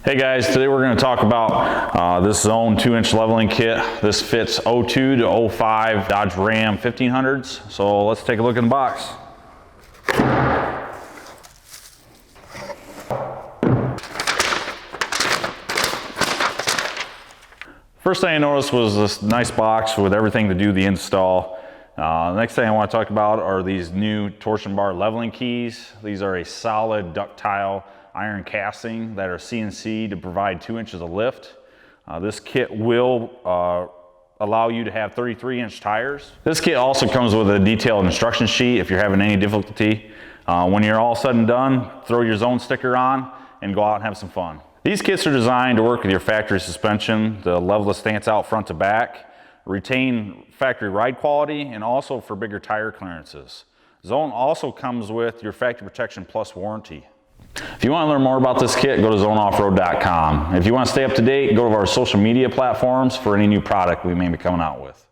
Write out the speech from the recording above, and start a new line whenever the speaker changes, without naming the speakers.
Hey guys, today we're going to talk about this Zone 2-inch leveling kit. This fits 02 to 05 Dodge Ram 1500s. So let's take a look in the box. First thing I noticed was this nice box with everything to do the install. The next thing I want to talk about are these new torsion bar leveling keys. These are a solid ductile iron casting that are CNC to provide 2 inches of lift. This kit will allow you to have 33-inch tires. This kit also comes with a detailed instruction sheet if you're having any difficulty. When you're all said and done, throw your Zone sticker on and go out and have some fun. These kits are designed to work with your factory suspension, to level the stance out front to back, retain factory ride quality, and also for bigger tire clearances. Zone also comes with your Factory Protection Plus warranty. If you want to learn more about this kit, go to zoneoffroad.com. If you want to stay up to date, go to our social media platforms for any new product we may be coming out with.